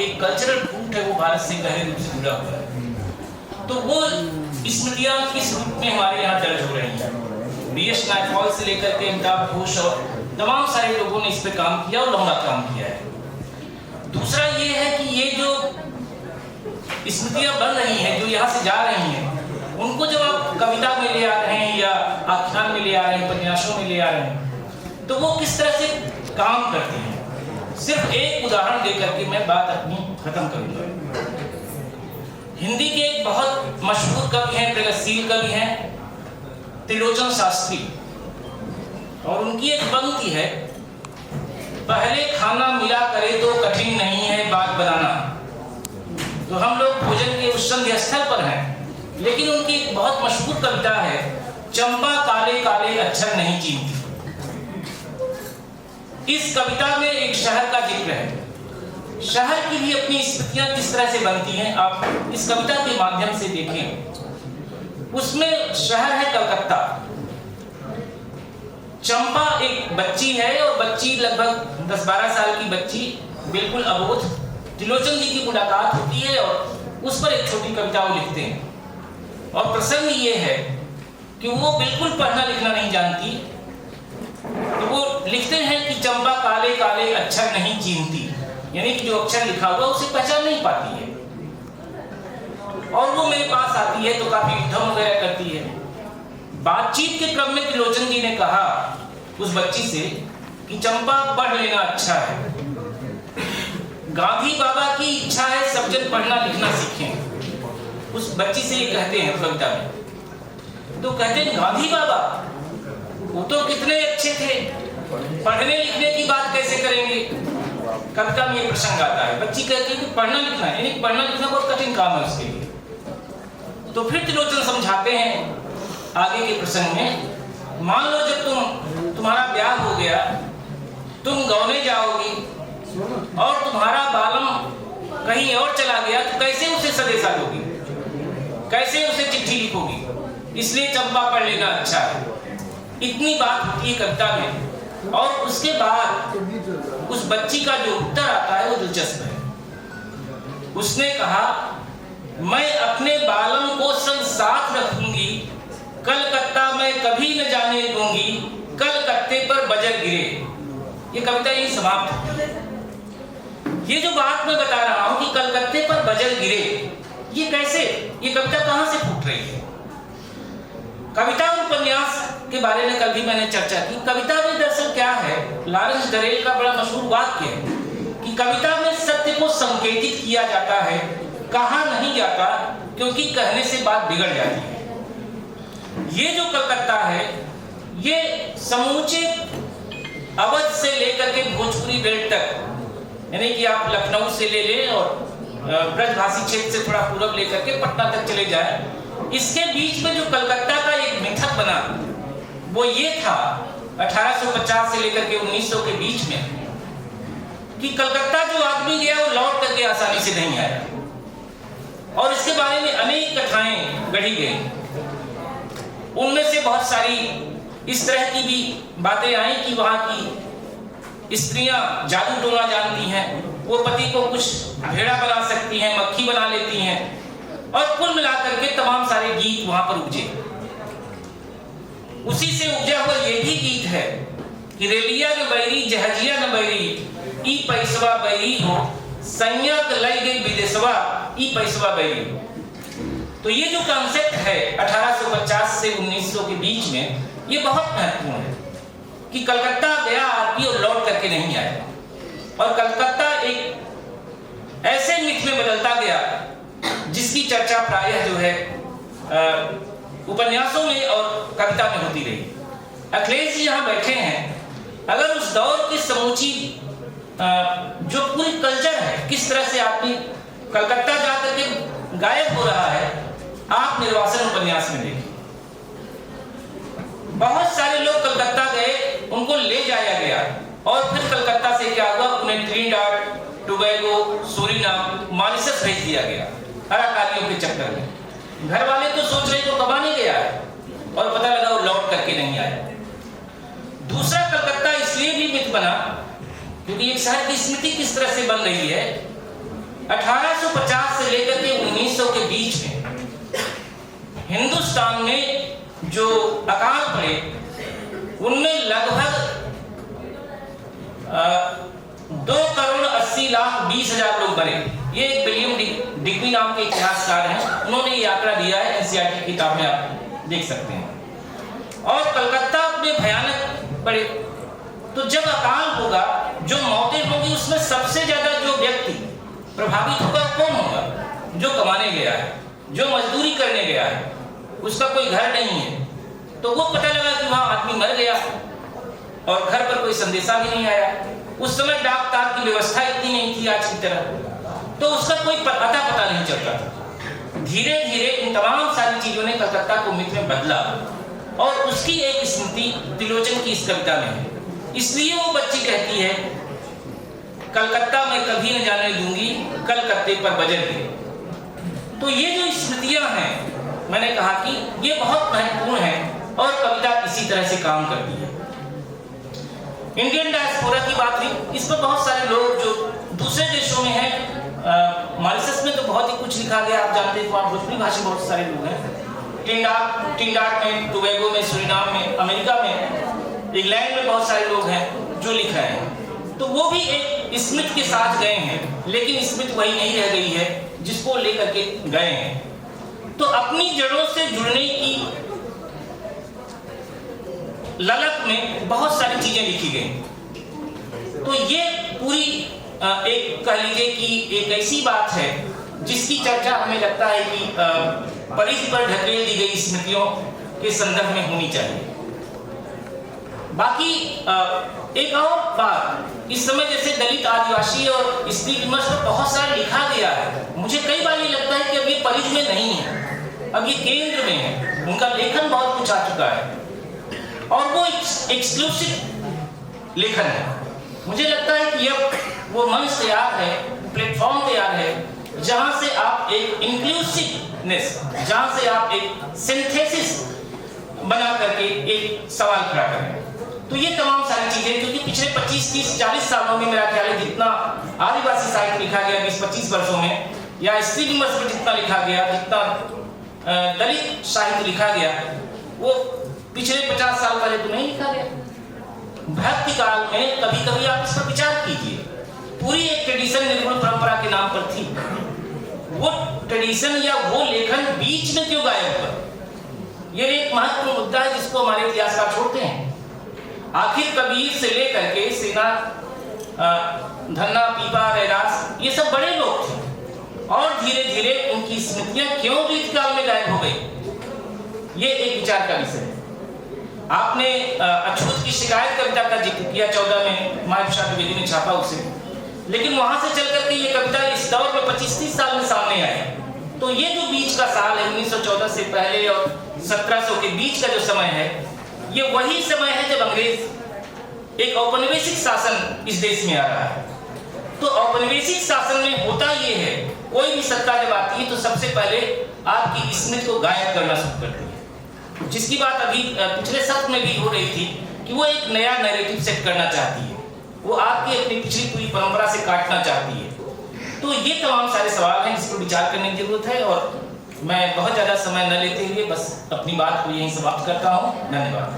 एक cultural root है वो भारत से गहरे रूप से जुड़ा हुआ है। तो वो स्मृतियाँ किस रूप में हमारे यहाँ दर्ज हो रही हैं। बीएस नायपॉल से लेकर के अमिताभ घोष और तमाम सारे लोगों ने इस पे काम किया और लंबा काम किया है। दूसरा ये है कि ये जो स्मृतियाँ बन रही हैं, जो यहाँ से जा रही हैं, उनको जब आप कविता में ले आ रहे हैं या आख्यान में ले आ रहे हैं, उपन्यासों में ले आ रहे हैं, तो वो किस तरह से काम करती हैं। सिर्फ एक उदाहरण देकर के मैं बात अपनी खत्म करूंगा। हिंदी के एक बहुत मशहूर कवि हैं, प्रगतिशील कवि हैं त्रिलोचन शास्त्री, और उनकी एक पंक्ति है, पहले खाना मिला करे तो कठिन नहीं है बात बनाना। तो हम लोग भोजन के उस संध्या स्थल पर हैं, लेकिन उनकी एक बहुत मशहूर कविता है, चंपा काले काले अक्षर नहीं चीनती। इस कविता में एक शहर का जिक्र है। शहर की भी अपनी स्मृतियां किस तरह से बनती हैं, आप इस कविता के माध्यम से देखें। उसमें शहर है कलकत्ता। चंपा एक बच्ची है और बच्ची लगभग 10-12 साल की बच्ची, बिल्कुल अबोध। त्रिलोचन जी की मुलाकात होती है और उस पर एक छोटी कविता वो लिखते हैं। और प्रसंग ये है कि वो बिल्कुल पढ़ना लिखना नहीं जानती, तो वो लिखते हैं कि चंपा काले काले अक्षर नहीं चीनती, यानी कि जो अक्षर लिखा हुआ उसे पहचान नहीं पाती है। और वो मेरे पास आती है तो काफी उद्धम वगैरह करती है। बातचीत के क्रम में त्रिलोचन जी ने कहा उस बच्ची से कि चंपा पढ़ लेना अच्छा है, गांधी बाबा की इच्छा है सब जन पढ़ना लिखना सीखें। उस बच्ची से ये कहते हैं कविता में, तो कहते हैं गांधी बाबा वो तो कितने अच्छे थे, पढ़ने लिखने की बात कैसे करेंगे। कविता में ये प्रसंग आता है, बच्ची कहती है कि पढ़ना लिखना, यानी पढ़ना लिखना बहुत कठिन काम है उसके लिए। तो फिर त्रिलोचन समझाते हैं आगे के प्रसंग में, मान लो जब तुम्हारा ब्याह हो गया, तुम गौने जाओगी और तुम्हारा बालम कहीं और चला गया, तो कैसे उसे संदेशा दोगी, कैसे उसे चिट्ठी लिखोगी। इसलिए चंपा पढ़ लेना अच्छा है। इतनी बात होती है कविता में। और उसके बाद उस बच्ची का जो उत्तर आता है वो दिलचस्प है। उसने कहा, मैं अपने बालम को संग साथ रखूंगी, कलकत्ता में कभी न जाने दूंगी, कलकत्ते पर बजर गिरे। ये कविता यही समाप्त होती है। ये जो बात मैं बता रहा हूं कि कलकत्ते पर बजर गिरे, ये कैसे, ये कविता कहां से फूट रही है। कविता और उपन्यास के बारे में कल भी मैंने चर्चा की। कविता में दरअसल क्या है, लॉरेंस डरेल का बड़ा मशहूर वाक्य है कि कविता में सत्य को संकेतित किया जाता है, कहा नहीं जाता, क्योंकि कहने से बात बिगड़ जाती है। ये जो कलकत्ता है, ये समूचे अवध से लेकर के भोजपुरी बेल्ट तक, यानी कि आप लखनऊ से ले लें और ब्रजभाषी क्षेत्र से थोड़ा पूरब लेकर के पटना तक चले जाए, इसके बीच में जो कलकत्ता का एक मिथक बना वो ये था 1850 से लेकर के 1900 के बीच में, कि कलकत्ता जो आदमी गया वो लौट करके आसानी से नहीं आया। और इसके बारे में अनेक कथाएं गढ़ी गई। उनमें से बहुत सारी इस तरह की भी बातें आई कि वहां की स्त्रियां जादू टोना जानती हैं, वो पति को कुछ भेड़ा बना सकती हैं, मक्खी बना लेती हैं, और कुल मिलाकर के तमाम सारे गीत वहां पर उपजे। उसी से उपजा हुआ ये भी गीत है कि रेलिया न बैरी जहजिया न बैरी, ई पैसवा बैरी हो, संयक लई गई विदेशवा, ई पैसवा बैरी। तो ये जो कॉन्सेप्ट है 1850 से 1900 के बीच में, ये बहुत महत्वपूर्ण है कि कलकत्ता गया आदमी और लौट करके नहीं आया। और कलकत्ता एक ऐसे मिथ में बदलता गया जिसकी चर्चा प्रायः जो है उपन्यासों में और कविता में होती रही। अखिलेश जी यहाँ बैठे हैं, अगर उस दौर की समूची जो पूरी कल्चर है, किस तरह से आदमी कलकत्ता जाकर के गायब हो रहा है, आप निर्वासन उपन्यास में देखिए। बहुत सारे लोग कलकत्ता गए, उनको ले जाया गया, और फिर कलकत्ता से क्या हुआ, उन्हें ट्रिनिडाड, टोबैगो, सूरीनाम, मॉरिशस भेज दिया गया अराकानियों के चक्कर में। घर वाले तो सोच रहे तो कमाने गया है, और पता लगा वो लौट करके नहीं आया। दूसरा कलकत्ता इसलिए भी मिथ बना क्योंकि एक शहर की स्मृति किस तरह से बन रही है 1850 से लेकर के 1900 के बीच में हिंदुस्तान में जो अकाल पड़े उनमें लगभग 2,80,20,000 लोग मरे। ये एक विलियम डिग्बी नाम के इतिहासकार हैं, उन्होंने ये आंकड़ा दिया है, एनसीईआरटी की किताब में आप देख सकते हैं। और कलकत्ता में भयानक पड़े। तो जब अकाल होगा, जो मौतें होंगी, उसमें सबसे ज्यादा जो व्यक्ति प्रभावित होगा कौन होगा? जो कमाने गया है, जो मजदूरी करने गया है, उसका कोई घर नहीं है, तो वो पता लगा कि वहां आदमी मर गया और घर पर कोई संदेशा भी नहीं आया। उस समय डाक तार की व्यवस्था इतनी नहीं थी आज की तरह, तो उसका कोई पता नहीं चलता था। धीरे धीरे इन तमाम सारी चीजों ने कलकत्ता को मित्र में बदला और उसकी एक स्मृति त्रिलोचन की इस कविता में है। इसलिए वो बच्ची कहती है, कलकत्ता में कभी न जाने दूंगी, कलकत्ते पर बजर गिरे। तो ये जो स्मृतियां हैं, मैंने कहा कि ये बहुत महत्वपूर्ण है और कविता इसी तरह से काम करती है। इंडियन डायस्पोरा की बात हुई, इस पर बहुत सारे लोग जो दूसरे देशों में हैं, मॉरिशस में तो बहुत ही कुछ लिखा गया, आप जानते हैं, वहाँ भोजपुरी भाषी बहुत सारे लोग हैं। टिंडाट में, टोबैगो में, सुरिनाम में, अमेरिका में, इंग्लैंड में बहुत सारे लोग हैं जो लिख रहे हैं। तो वो भी एक स्मृति के साथ गए हैं, लेकिन स्मृति वही नहीं रह गई है जिसको लेकर के गए हैं। तो अपनी जड़ों से जुड़ने की ललक में बहुत सारी चीजें लिखी गई। तो ये पूरी एक कह लीजिए कि एक ऐसी बात है जिसकी चर्चा हमें लगता है कि परिधि पर ढकेल दी गई स्मृतियों के संदर्भ में होनी चाहिए। बाकी एक और बात, इस समय जैसे दलित, आदिवासी और स्त्री विमर्श पर बहुत सारा लिखा गया है, मुझे कई बार ये लगता है कि अब ये परिधि में नहीं है, अब ये केंद्र में है, उनका लेखन बहुत कुछ आ चुका है और वो एक्सक्लूसिव लेखन है। मुझे लगता है कि अब वो मंच तैयार है, प्लेटफॉर्म तैयार है, जहां से आप एक इंक्लूसिवनेस, जहां से आप एक सिंथेसिस बना करके एक सवाल खड़ा करें। तो ये तमाम सारी चीजें, क्योंकि पिछले 25, 30, 40 सालों में मेरा ख्याल है जितना आदिवासी साहित्य लिखा गया 20-25 वर्षों में, या स्त्री विमर्श पर जितना लिखा गया, जितना दलित साहित्य लिखा गया, वो पिछले 50 साल पहले तो नहीं लिखा गया। भक्ति काल में कभी कभी आप इस पर विचार कीजिए, पूरी एक ट्रेडिशन निर्गुण परंपरा के नाम पर थी, वो ट्रेडिशन या वो लेखन बीच में क्यों गायब हुआ? ये एक महत्वपूर्ण मुद्दा है जिसको हमारे इतिहासकार छोड़ते हैं। आखिर कबीर से लेकर के सेना, धन्ना, पीपा, रैदास, ये सब बड़े लोग थे और धीरे धीरे उनकी स्मृतियां क्यों रीतकाल में गायब हो गई? ये एक विचार का विषय है। आपने अछूत की शिकायत कविता का जिक्र किया, 14 में माधव द्विवेदी ने छापा उसे, लेकिन वहां से चल करके ये कविता इस दौर में 25-30 साल में सामने आई। तो ये जो बीच का साल है 1914 से पहले और 1700 के बीच का जो समय है, ये वही समय है जब अंग्रेज एक औपनिवेशिक शासन इस देश में आ रहा है। तो औपनिवेशिक शासन में होता ये है, कोई भी सत्ता जब आती है तो सबसे पहले आपकी स्मृति को गायब करना शुरू करती है, जिसकी बात अभी पिछले सत्र में भी हो रही थी कि वो एक नया नैरेटिव सेट करना चाहती है, वो आपकी अपनी पिछली पूरी परंपरा से काटना चाहती है। तो ये तमाम सारे सवाल हैं जिस पर विचार करने की जरूरत है और मैं बहुत ज्यादा समय न लेते हुए बस अपनी बात को यहीं समाप्त करता हूँ। धन्यवाद।